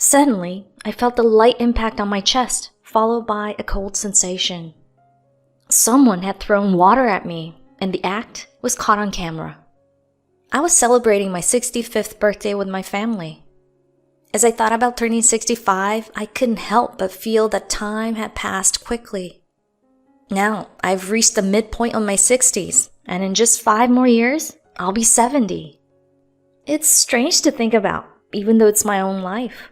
Suddenly, I felt a light impact on my chest, followed by a cold sensation. Someone had thrown water at me, and the act was caught on camera. I was celebrating my 65th birthday with my family. As I thought about turning 65, I couldn't help but feel that time had passed quickly. Now, I've reached the midpoint of my 60s, and in just 5 more years, I'll be 70. It's strange to think about, even though it's my own life.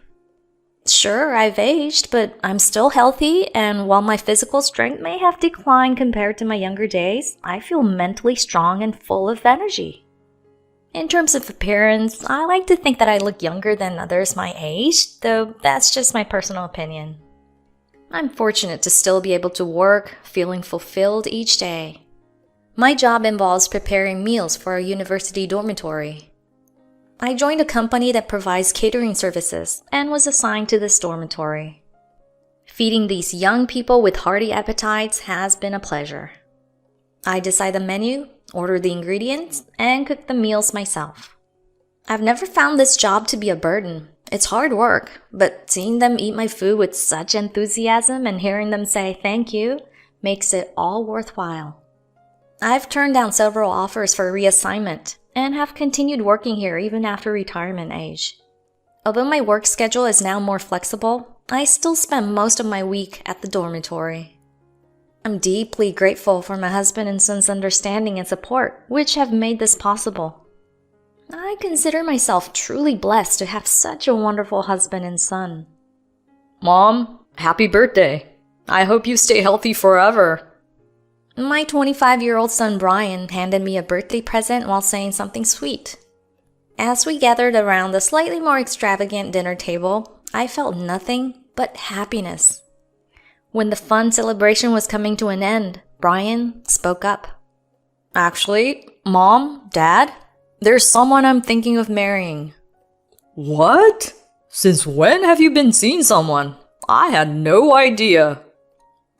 Sure, I've aged, but I'm still healthy, and while my physical strength may have declined compared to my younger days, I feel mentally strong and full of energy. In terms of appearance, I like to think that I look younger than others my age, though that's just my personal opinion. I'm fortunate to still be able to work, feeling fulfilled each day. My job involves preparing meals for our university dormitory. I joined a company that provides catering services and was assigned to this dormitory. Feeding these young people with hearty appetites has been a pleasure. I decide the menu, order the ingredients, and cook the meals myself. I've never found this job to be a burden. It's hard work, but seeing them eat my food with such enthusiasm and hearing them say thank you makes it all worthwhile. I've turned down several offers for reassignment and have continued working here even after retirement age. Although my work schedule is now more flexible, I still spend most of my week at the dormitory. I'm deeply grateful for my husband and son's understanding and support, which have made this possible. I consider myself truly blessed to have such a wonderful husband and son. Mom, happy birthday. I hope you stay healthy forever. My 25-year-old son Brian handed me a birthday present while saying something sweet. As we gathered around the slightly more extravagant dinner table, I felt nothing but happiness. When the fun celebration was coming to an end, Brian spoke up. Actually, Mom, Dad, there's someone I'm thinking of marrying. What? Since when have you been seeing someone? I had no idea.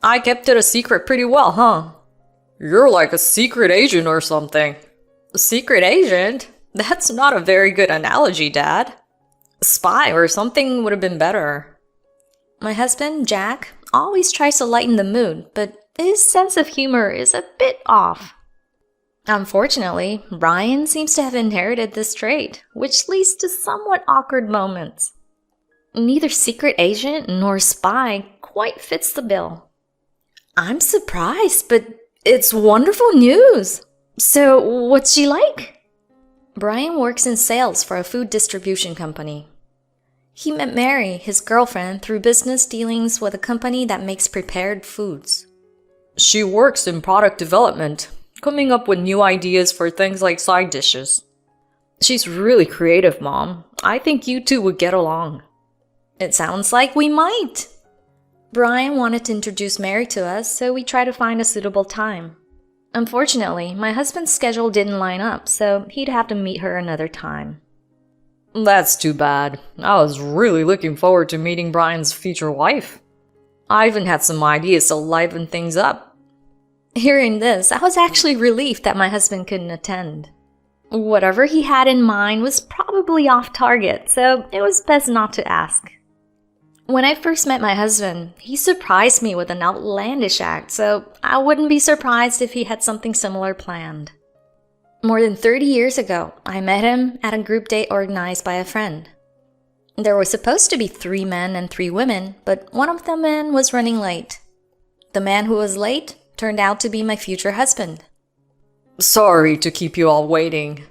I kept it a secret pretty well, huh? You're like a secret agent or something. A secret agent? That's not a very good analogy, Dad. A spy or something would have been better. My husband, Jack, always tries to lighten the mood, but his sense of humor is a bit off. Unfortunately, Brian seems to have inherited this trait, which leads to somewhat awkward moments. Neither secret agent nor spy quite fits the bill. I'm surprised, but it's wonderful news. So, what's she like? Brian works in sales for a food distribution company. He met Mary, his girlfriend, through business dealings with a company that makes prepared foods. She works in product development, coming up with new ideas for things like side dishes. She's really creative, Mom. I think you two would get along. It sounds like we might. Brian wanted to introduce Mary to us, so we tried to find a suitable time. Unfortunately, my husband's schedule didn't line up, so he'd have to meet her another time. That's too bad. I was really looking forward to meeting Brian's future wife. I even had some ideas to liven things up. Hearing this, I was actually relieved that my husband couldn't attend. Whatever he had in mind was probably off target, so it was best not to ask. When I first met my husband, he surprised me with an outlandish act, so I wouldn't be surprised if he had something similar planned. More than 30 years ago, I met him at a group date organized by a friend. There were supposed to be 3 men and 3 women, but one of the men was running late. The man who was late turned out to be my future husband. Sorry to keep you all waiting.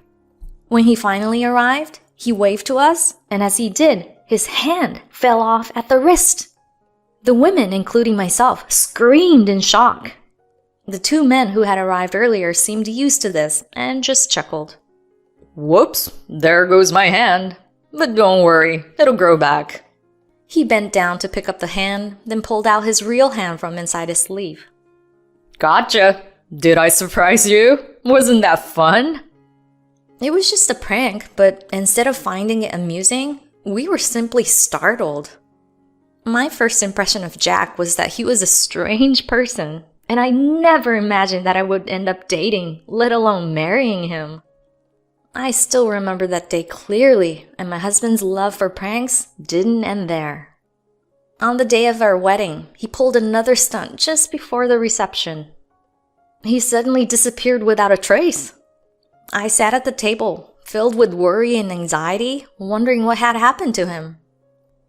When he finally arrived, he waved to us, and as he did, his hand fell off at the wrist. The women, including myself, screamed in shock. The 2 men who had arrived earlier seemed used to this and just chuckled. Whoops, there goes my hand. But don't worry, it'll grow back. He bent down to pick up the hand, then pulled out his real hand from inside his sleeve. Gotcha! Did I surprise you? Wasn't that fun? It was just a prank, but instead of finding it amusing, we were simply startled. My first impression of Jack was that he was a strange person, and I never imagined that I would end up dating, let alone marrying him. I still remember that day clearly, and my husband's love for pranks didn't end there. On the day of our wedding, he pulled another stunt just before the reception. He suddenly disappeared without a trace. I sat at the table, filled with worry and anxiety, wondering what had happened to him.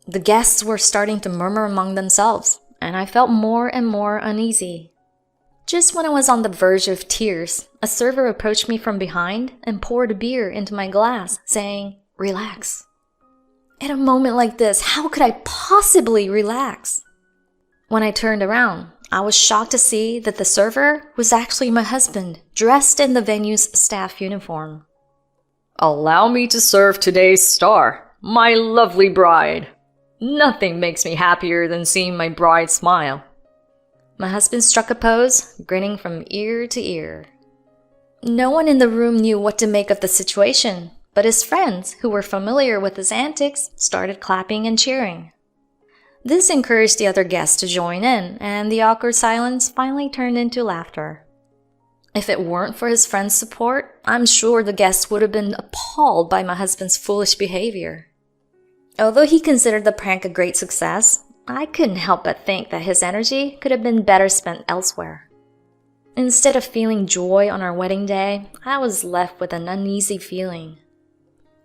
The guests were starting to murmur among themselves, and I felt more and more uneasy. Just when I was on the verge of tears, a server approached me from behind and poured a beer into my glass, saying, "Relax." At a moment like this, how could I possibly relax? When I turned around, I was shocked to see that the server was actually my husband, dressed in the venue's staff uniform. "Allow me to serve today's star, my lovely bride. Nothing makes me happier than seeing my bride smile." My husband struck a pose, grinning from ear to ear. No one in the room knew what to make of the situation, but his friends, who were familiar with his antics, started clapping and cheering. This encouraged the other guests to join in, and the awkward silence finally turned into laughter. If it weren't for his friends' support, I'm sure the guests would have been appalled by my husband's foolish behavior. Although he considered the prank a great success, I couldn't help but think that his energy could have been better spent elsewhere. Instead of feeling joy on our wedding day, I was left with an uneasy feeling.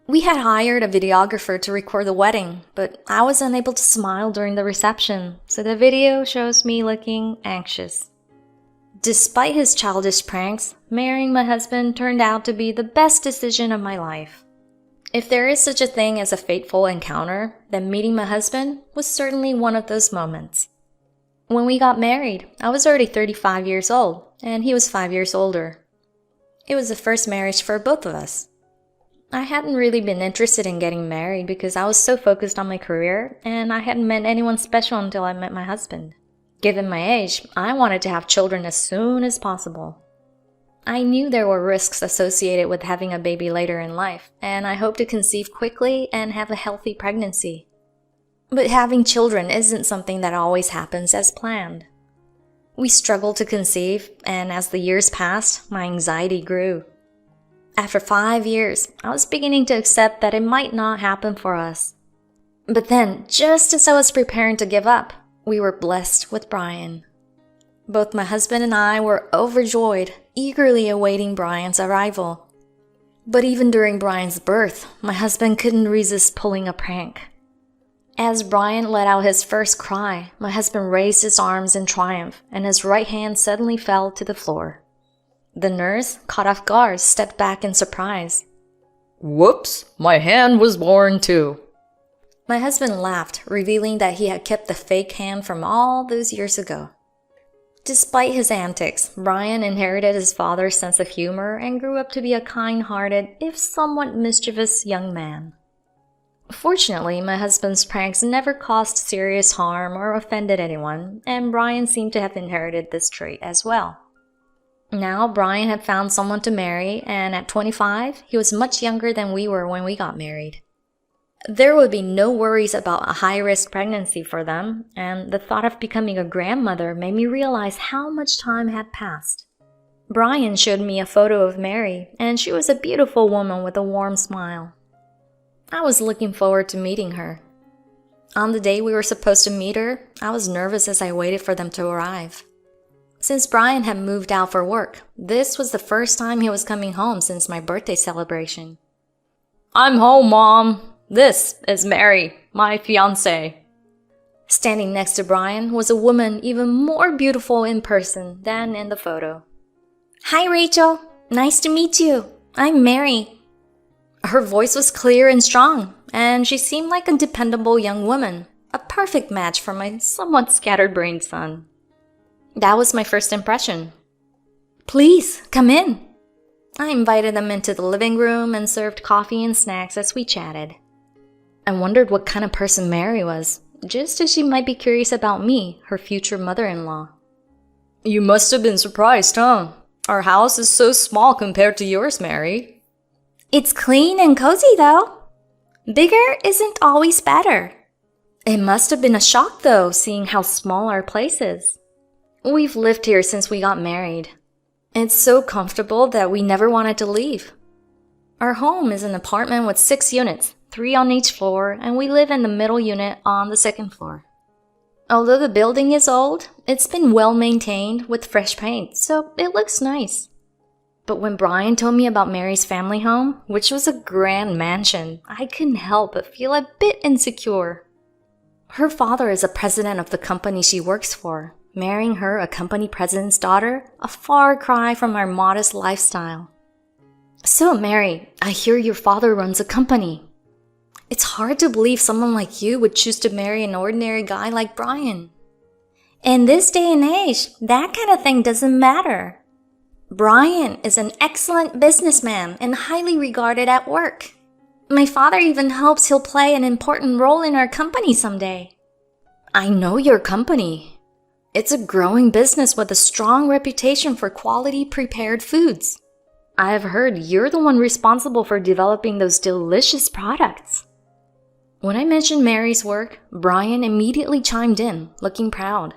We had hired a videographer to record the wedding, but I was unable to smile during the reception, so the video shows me looking anxious. Despite his childish pranks, marrying my husband turned out to be the best decision of my life. If there is such a thing as a fateful encounter, then meeting my husband was certainly one of those moments. When we got married, I was already 35 years old, and he was 5 years older. It was the first marriage for both of us. I hadn't really been interested in getting married because I was so focused on my career, and I hadn't met anyone special until I met my husband. Given my age, I wanted to have children as soon as possible. I knew there were risks associated with having a baby later in life, and I hoped to conceive quickly and have a healthy pregnancy. But having children isn't something that always happens as planned. We struggled to conceive, and as the years passed, my anxiety grew. After 5 years, I was beginning to accept that it might not happen for us. But then, just as I was preparing to give up, we were blessed with Brian. Both my husband and I were overjoyed, eagerly awaiting Brian's arrival. But even during Brian's birth, my husband couldn't resist pulling a prank. As Brian let out his first cry, my husband raised his arms in triumph, and his right hand suddenly fell to the floor. The nurse, caught off guard, stepped back in surprise. "Whoops, my hand was born too." My husband laughed, revealing that he had kept the fake hand from all those years ago. Despite his antics, Brian inherited his father's sense of humor and grew up to be a kind-hearted, if somewhat mischievous young man. Fortunately, my husband's pranks never caused serious harm or offended anyone, and Brian seemed to have inherited this trait as well. Now, Brian had found someone to marry, and at 25, he was much younger than we were when we got married. There would be no worries about a high-risk pregnancy for them, and the thought of becoming a grandmother made me realize how much time had passed. Brian showed me a photo of Mary, and she was a beautiful woman with a warm smile. I was looking forward to meeting her. On the day we were supposed to meet her, I was nervous as I waited for them to arrive. Since Brian had moved out for work, this was the first time he was coming home since my birthday celebration. "I'm home, Mom. This is Mary, my fiancée." Standing next to Brian was a woman even more beautiful in person than in the photo. "Hi, Rachel. Nice to meet you. I'm Mary." Her voice was clear and strong, and she seemed like a dependable young woman, a perfect match for my somewhat scattered-brained son. That was my first impression. "Please, come in." I invited them into the living room and served coffee and snacks as we chatted. I wondered what kind of person Mary was, just as she might be curious about me, her future mother-in-law. "You must have been surprised, huh? Our house is so small compared to yours, Mary." "It's clean and cozy, though. Bigger isn't always better." It must have been a shock, though, seeing how small our place is. We've lived here since we got married. It's so comfortable that we never wanted to leave. Our home is an apartment with 6 units, 3 on each floor, and we live in the middle unit on the second floor. Although the building is old, it's been well maintained with fresh paint, so it looks nice. But when Brian told me about Mary's family home, which was a grand mansion, I couldn't help but feel a bit insecure. Her father is the president of the company she works for. Marrying her, a company president's daughter, a far cry from our modest lifestyle. So, Mary, I hear your father runs a company. It's hard to believe someone like you would choose to marry an ordinary guy like Brian. In this day and age, that kind of thing doesn't matter. Brian is an excellent businessman and highly regarded at work. My father even hopes he'll play an important role in our company someday. I know your company. It's a growing business with a strong reputation for quality prepared foods. I have heard you're the one responsible for developing those delicious products. When I mentioned Mary's work, Brian immediately chimed in, looking proud.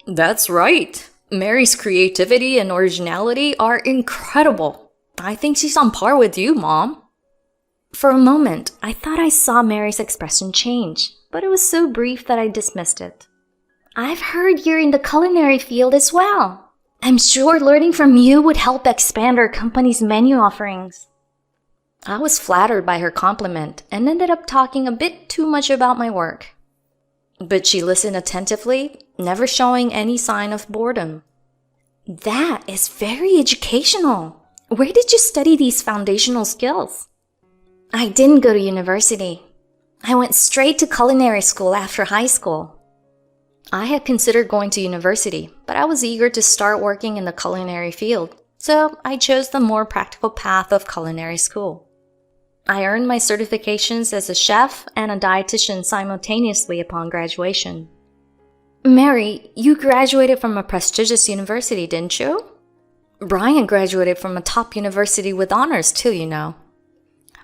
That's right. Mary's creativity and originality are incredible. I think she's on par with you, Mom. For a moment, I thought I saw Mary's expression change, but it was so brief that I dismissed it. I've heard you're in the culinary field as well. I'm sure learning from you would help expand our company's menu offerings. I was flattered by her compliment and ended up talking a bit too much about my work. But she listened attentively, never showing any sign of boredom. That is very educational. Where did you study these foundational skills? I didn't go to university. I went straight to culinary school after high school. I had considered going to university, but I was eager to start working in the culinary field, so I chose the more practical path of culinary school. I earned my certifications as a chef and a dietitian simultaneously upon graduation. Mary, you graduated from a prestigious university, didn't you? Brian graduated from a top university with honors too, you know.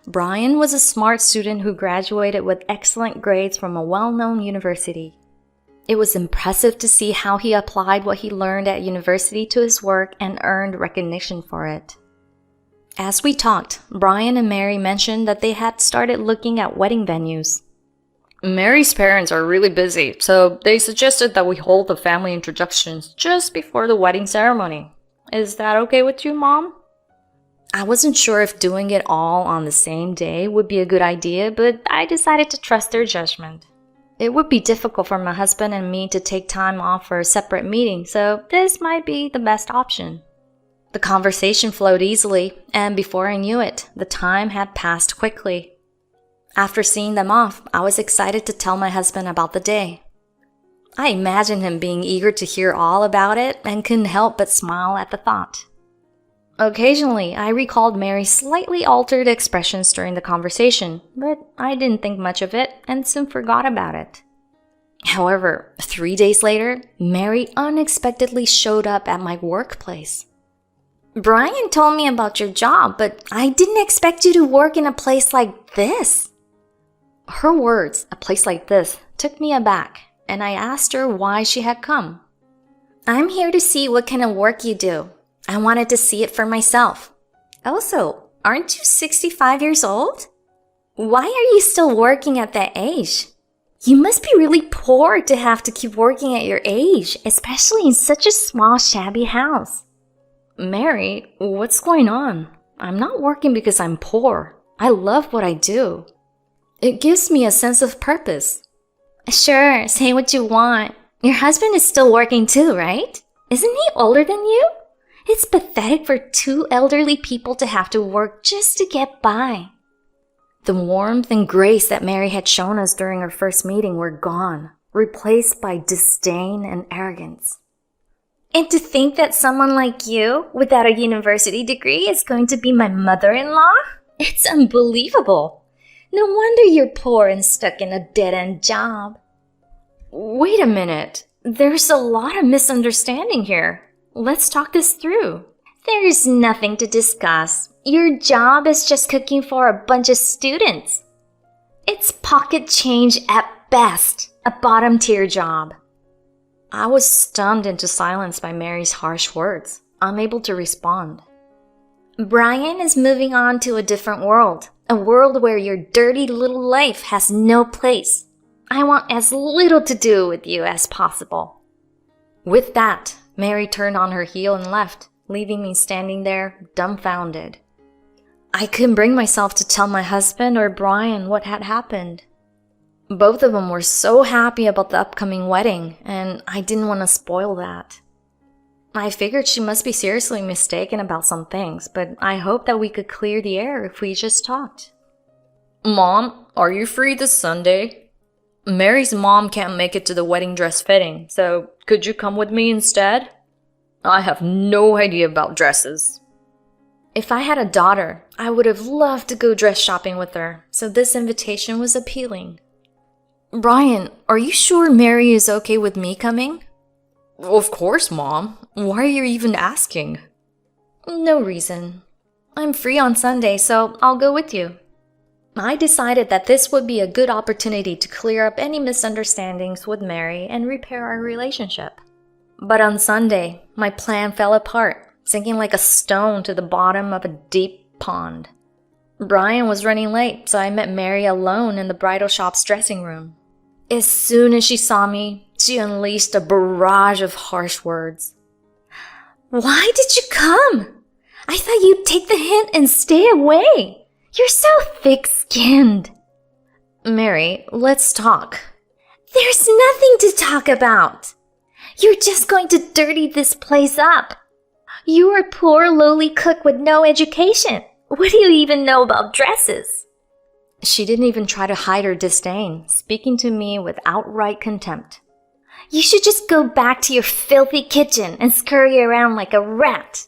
Brian was a smart student who graduated with excellent grades from a well-known university. It was impressive to see how he applied what he learned at university to his work and earned recognition for it. As we talked, Brian and Mary mentioned that they had started looking at wedding venues. Mary's parents are really busy, so they suggested that we hold the family introductions just before the wedding ceremony. Is that okay with you, Mom? I wasn't sure if doing it all on the same day would be a good idea, but I decided to trust their judgment. It would be difficult for my husband and me to take time off for a separate meeting, so this might be the best option. The conversation flowed easily, and before I knew it, the time had passed quickly. After seeing them off, I was excited to tell my husband about the day. I imagined him being eager to hear all about it and couldn't help but smile at the thought. Occasionally, I recalled Mary's slightly altered expressions during the conversation, but I didn't think much of it and soon forgot about it. However, 3 days later, Mary unexpectedly showed up at my workplace. Brian told me about your job, but I didn't expect you to work in a place like this. Her words, a place like this, took me aback, and I asked her why she had come. I'm here to see what kind of work you do. I wanted to see it for myself. Also, aren't you 65 years old? Why are you still working at that age? You must be really poor to have to keep working at your age, especially in such a small, shabby house. Mary, what's going on? I'm not working because I'm poor. I love what I do. It gives me a sense of purpose. Sure, say what you want. Your husband is still working too, right? Isn't he older than you? It's pathetic for 2 elderly people to have to work just to get by. The warmth and grace that Mary had shown us during our first meeting were gone, replaced by disdain and arrogance. And to think that someone like you, without a university degree, is going to be my mother-in-law? It's unbelievable. No wonder you're poor and stuck in a dead-end job. Wait a minute. There's a lot of misunderstanding here. Let's talk this through. There's nothing to discuss. Your job is just cooking for a bunch of students. It's pocket change at best, a bottom-tier job. I was stunned into silence by Mary's harsh words, unable to respond. Brian is moving on to a different world, a world where your dirty little life has no place. I want as little to do with you as possible." With that, Mary turned on her heel and left, leaving me standing there, dumbfounded. I couldn't bring myself to tell my husband or Brian what had happened. Both of them were so happy about the upcoming wedding, and I didn't want to spoil that. I figured she must be seriously mistaken about some things, but I hoped that we could clear the air if we just talked. Mom, are you free this Sunday? Mary's mom can't make it to the wedding dress fitting, so could you come with me instead? I have no idea about dresses. If I had a daughter, I would have loved to go dress shopping with her, so this invitation was appealing. Brian, are you sure Mary is okay with me coming? Of course, Mom. Why are you even asking? No reason. I'm free on Sunday, so I'll go with you. I decided that this would be a good opportunity to clear up any misunderstandings with Mary and repair our relationship. But on Sunday, my plan fell apart, sinking like a stone to the bottom of a deep pond. Brian was running late, so I met Mary alone in the bridal shop's dressing room. As soon as she saw me, she unleashed a barrage of harsh words. "Why did you come? I thought you'd take the hint and stay away. You're so thick-skinned." "Mary, let's talk." "There's nothing to talk about. You're just going to dirty this place up. You're a poor, lowly cook with no education. What do you even know about dresses?" She didn't even try to hide her disdain, speaking to me with outright contempt. "You should just go back to your filthy kitchen and scurry around like a rat."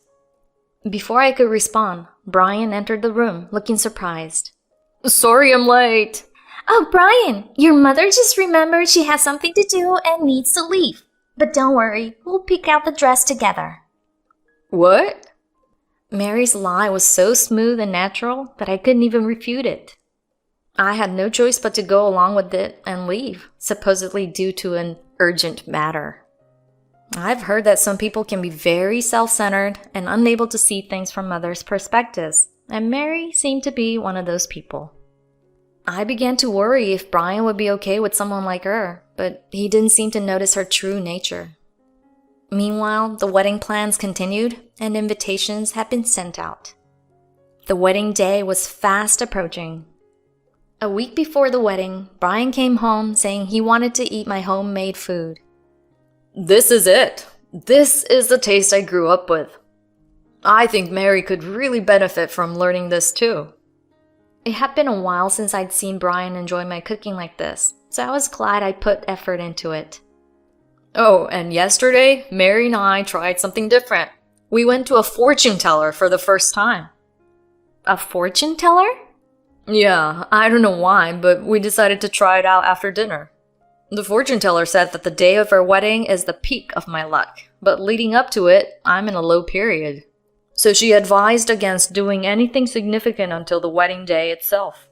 Before I could respond, Brian entered the room, looking surprised. Sorry I'm late. "Oh, Brian, your mother just remembered she has something to do and needs to leave. But don't worry, we'll pick out the dress together." What? Mary's lie was so smooth and natural that I couldn't even refute it. I had no choice but to go along with it and leave, supposedly due to an urgent matter. I've heard that some people can be very self-centered and unable to see things from others' perspectives, and Mary seemed to be one of those people. I began to worry if Brian would be okay with someone like her, but he didn't seem to notice her true nature. Meanwhile, the wedding plans continued, and invitations had been sent out. The wedding day was fast approaching. A week before the wedding, Brian came home saying he wanted to eat my homemade food. This is it. This is the taste I grew up with. I think Mary could really benefit from learning this too. It had been a while since I'd seen Brian enjoy my cooking like this, so I was glad I'd put effort into it. Oh, and yesterday, Mary and I tried something different. We went to a fortune teller for the first time. A fortune teller? Yeah, I don't know why, but we decided to try it out after dinner. The fortune teller said that the day of our wedding is the peak of my luck, but leading up to it, I'm in a low period. So she advised against doing anything significant until the wedding day itself.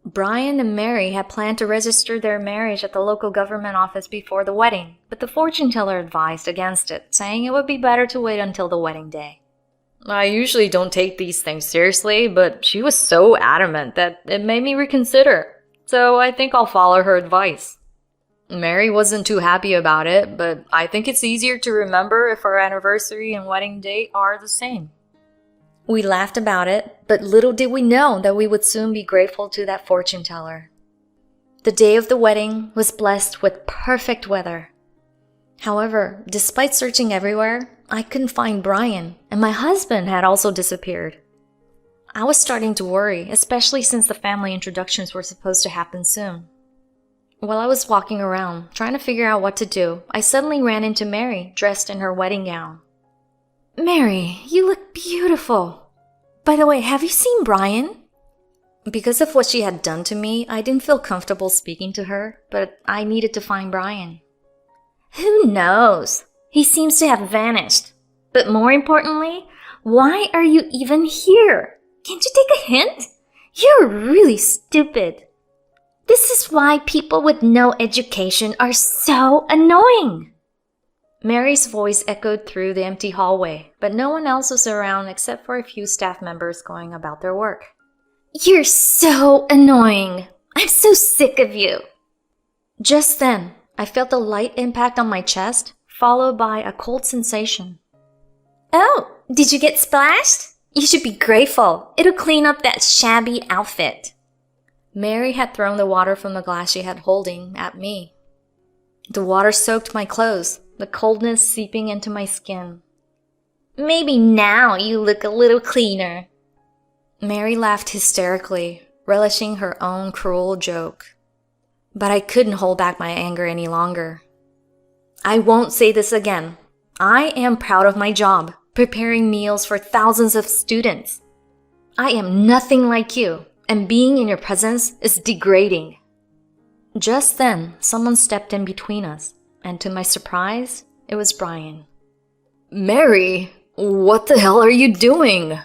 Brian and Mary had planned to register their marriage at the local government office before the wedding, but the fortune teller advised against it, saying it would be better to wait until the wedding day. I usually don't take these things seriously, but she was so adamant that it made me reconsider, so I think I'll follow her advice. Mary wasn't too happy about it, but I think it's easier to remember if our anniversary and wedding date are the same. We laughed about it, but little did we know that we would soon be grateful to that fortune teller. The day of the wedding was blessed with perfect weather. However, despite searching everywhere, I couldn't find Brian, and my husband had also disappeared. I was starting to worry, especially since the family introductions were supposed to happen soon. While I was walking around, trying to figure out what to do, I suddenly ran into Mary, dressed in her wedding gown. "Mary, you look beautiful. By the way, have you seen Brian?" Because of what she had done to me, I didn't feel comfortable speaking to her, but I needed to find Brian. "Who knows? He seems to have vanished. But more importantly, why are you even here? Can't you take a hint? You're really stupid. This is why people with no education are so annoying." Mary's voice echoed through the empty hallway, but no one else was around except for a few staff members going about their work. You're so annoying. I'm so sick of you. Just then, I felt a light impact on my chest, followed by a cold sensation. Oh, did you get splashed? You should be grateful. It'll clean up that shabby outfit. Mary had thrown the water from the glass she had holding at me. The water soaked my clothes, the coldness seeping into my skin. Maybe now you look a little cleaner. Mary laughed hysterically, relishing her own cruel joke. But I couldn't hold back my anger any longer. I won't say this again. I am proud of my job, preparing meals for thousands of students. I am nothing like you, and being in your presence is degrading. Just then, someone stepped in between us, and to my surprise, it was Brian. Mary, what the hell are you doing?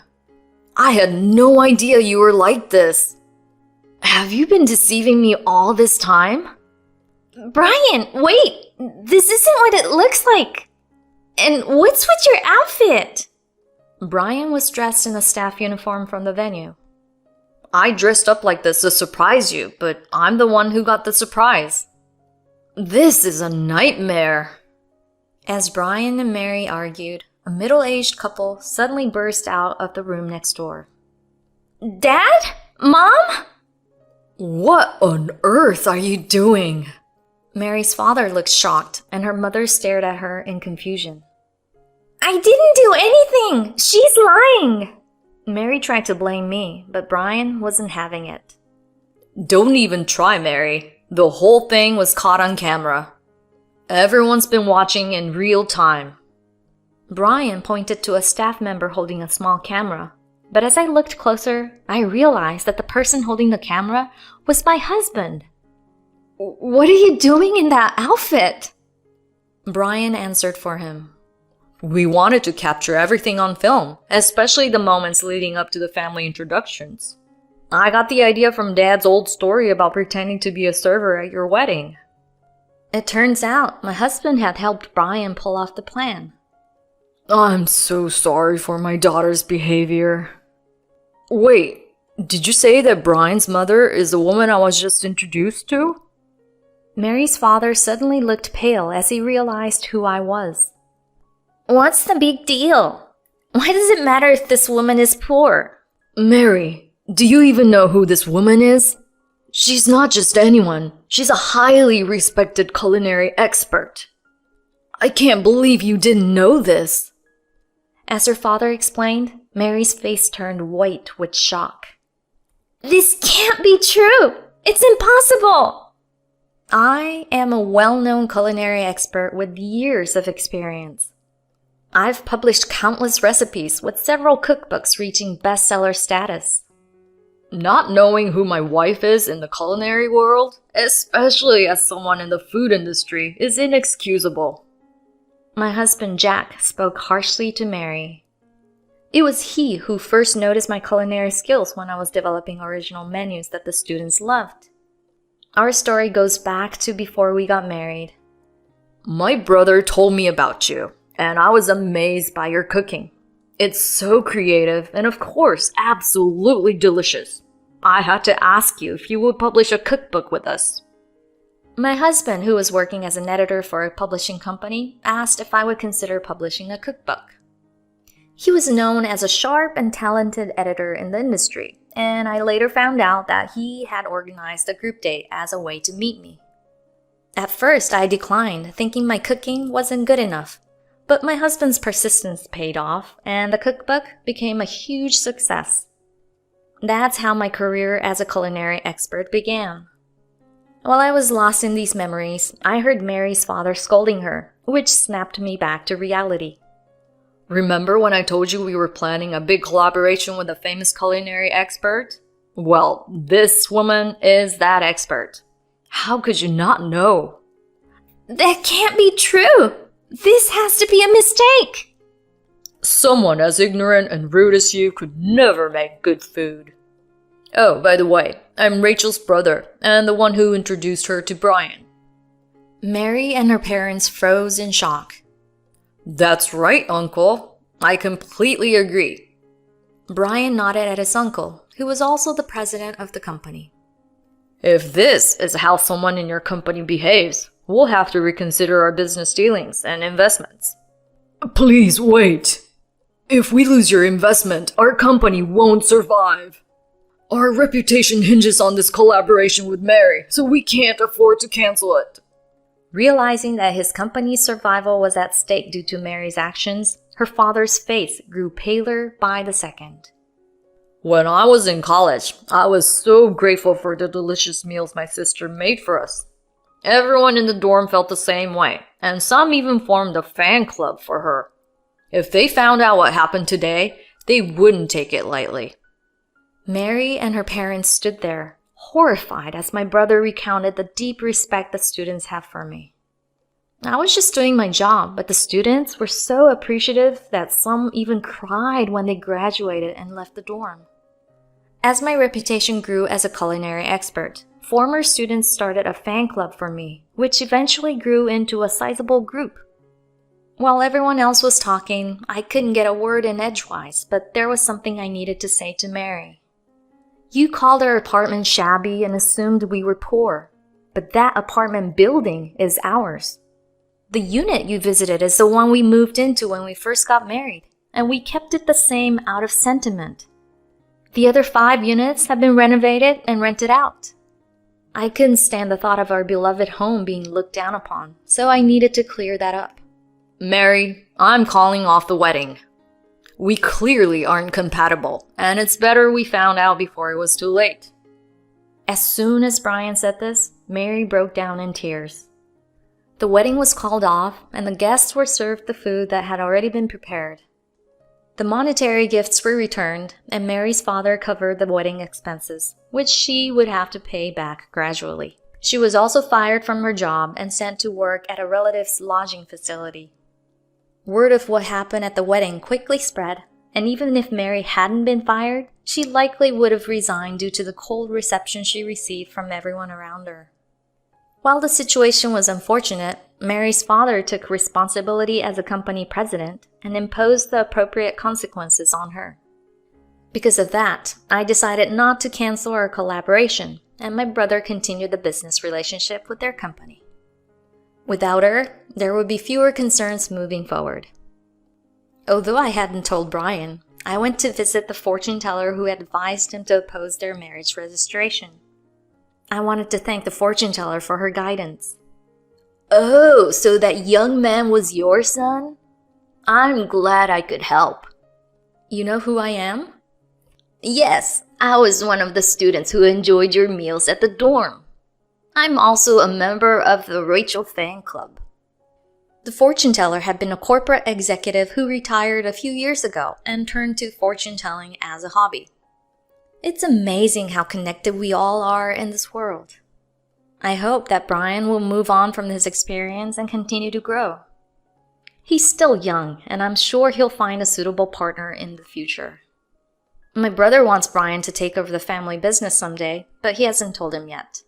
I had no idea you were like this. Have you been deceiving me all this time? Brian, wait! This isn't what it looks like! And what's with your outfit? Brian was dressed in a staff uniform from the venue. I dressed up like this to surprise you, but I'm the one who got the surprise. This is a nightmare. As Brian and Mary argued, a middle-aged couple suddenly burst out of the room next door. Dad? Mom? What on earth are you doing? Mary's father looked shocked, and her mother stared at her in confusion. I didn't do anything! She's lying! Mary tried to blame me, but Brian wasn't having it. Don't even try, Mary. The whole thing was caught on camera. Everyone's been watching in real time. Brian pointed to a staff member holding a small camera, but as I looked closer, I realized that the person holding the camera was my husband. What are you doing in that outfit? Brian answered for him. We wanted to capture everything on film, especially the moments leading up to the family introductions. I got the idea from Dad's old story about pretending to be a server at your wedding. It turns out my husband had helped Brian pull off the plan. I'm so sorry for my daughter's behavior. Wait, did you say that Brian's mother is the woman I was just introduced to? Mary's father suddenly looked pale as he realized who I was. What's the big deal? Why does it matter if this woman is poor? Mary, do you even know who this woman is? She's not just anyone. She's a highly respected culinary expert. I can't believe you didn't know this. As her father explained, Mary's face turned white with shock. This can't be true! It's impossible! I am a well-known culinary expert with years of experience. I've published countless recipes with several cookbooks reaching bestseller status. Not knowing who my wife is in the culinary world, especially as someone in the food industry, is inexcusable. My husband Jack spoke harshly to Mary. It was he who first noticed my culinary skills when I was developing original menus that the students loved. Our story goes back to before we got married. My brother told me about you, and I was amazed by your cooking. It's so creative and, of course, absolutely delicious. I had to ask you if you would publish a cookbook with us. My husband, who was working as an editor for a publishing company, asked if I would consider publishing a cookbook. He was known as a sharp and talented editor in the industry, and I later found out that he had organized a group date as a way to meet me. At first, I declined, thinking my cooking wasn't good enough. But my husband's persistence paid off, and the cookbook became a huge success. That's how my career as a culinary expert began. While I was lost in these memories, I heard Mary's father scolding her, which snapped me back to reality. Remember when I told you we were planning a big collaboration with a famous culinary expert? Well, this woman is that expert. How could you not know? That can't be true! This has to be a mistake! Someone as ignorant and rude as you could never make good food. Oh, by the way, I'm Rachel's brother, and the one who introduced her to Brian. Mary and her parents froze in shock. That's right, Uncle. I completely agree. Brian nodded at his uncle, who was also the president of the company. If this is how someone in your company behaves, we'll have to reconsider our business dealings and investments. Please wait. If we lose your investment, our company won't survive. Our reputation hinges on this collaboration with Mary, so we can't afford to cancel it. Realizing that his company's survival was at stake due to Mary's actions, her father's face grew paler by the second. When I was in college, I was so grateful for the delicious meals my sister made for us. Everyone in the dorm felt the same way, and some even formed a fan club for her. If they found out what happened today, they wouldn't take it lightly. Mary and her parents stood there, horrified as my brother recounted the deep respect the students have for me. I was just doing my job, but the students were so appreciative that some even cried when they graduated and left the dorm. As my reputation grew as a culinary expert, former students started a fan club for me, which eventually grew into a sizable group. While everyone else was talking, I couldn't get a word in edgewise, but there was something I needed to say to Mary. You called our apartment shabby and assumed we were poor, but that apartment building is ours. The unit you visited is the one we moved into when we first got married, and we kept it the same out of sentiment. The other 5 units have been renovated and rented out. I couldn't stand the thought of our beloved home being looked down upon, so I needed to clear that up. Mary, I'm calling off the wedding. We clearly aren't compatible, and it's better we found out before it was too late. As soon as Brian said this, Mary broke down in tears. The wedding was called off, and the guests were served the food that had already been prepared. The monetary gifts were returned, and Mary's father covered the wedding expenses, which she would have to pay back gradually. She was also fired from her job and sent to work at a relative's lodging facility. Word of what happened at the wedding quickly spread, and even if Mary hadn't been fired, she likely would have resigned due to the cold reception she received from everyone around her. While the situation was unfortunate, Mary's father took responsibility as a company president and imposed the appropriate consequences on her. Because of that, I decided not to cancel our collaboration, and my brother continued the business relationship with their company. Without her, there would be fewer concerns moving forward. Although I hadn't told Brian, I went to visit the fortune teller who had advised him to oppose their marriage registration. I wanted to thank the fortune teller for her guidance. Oh, so that young man was your son? I'm glad I could help. You know who I am? Yes, I was one of the students who enjoyed your meals at the dorm. I'm also a member of the Rachel fan club. The fortune teller had been a corporate executive who retired a few years ago and turned to fortune telling as a hobby. It's amazing how connected we all are in this world. I hope that Brian will move on from this experience and continue to grow. He's still young, and I'm sure he'll find a suitable partner in the future. My brother wants Brian to take over the family business someday, but he hasn't told him yet.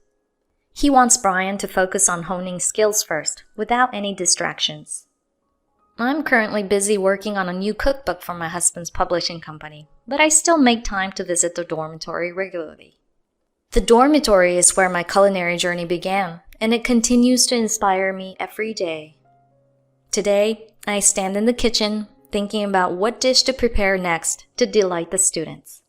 He wants Brian to focus on honing skills first, without any distractions. I'm currently busy working on a new cookbook for my husband's publishing company, but I still make time to visit the dormitory regularly. The dormitory is where my culinary journey began, and it continues to inspire me every day. Today, I stand in the kitchen, thinking about what dish to prepare next to delight the students.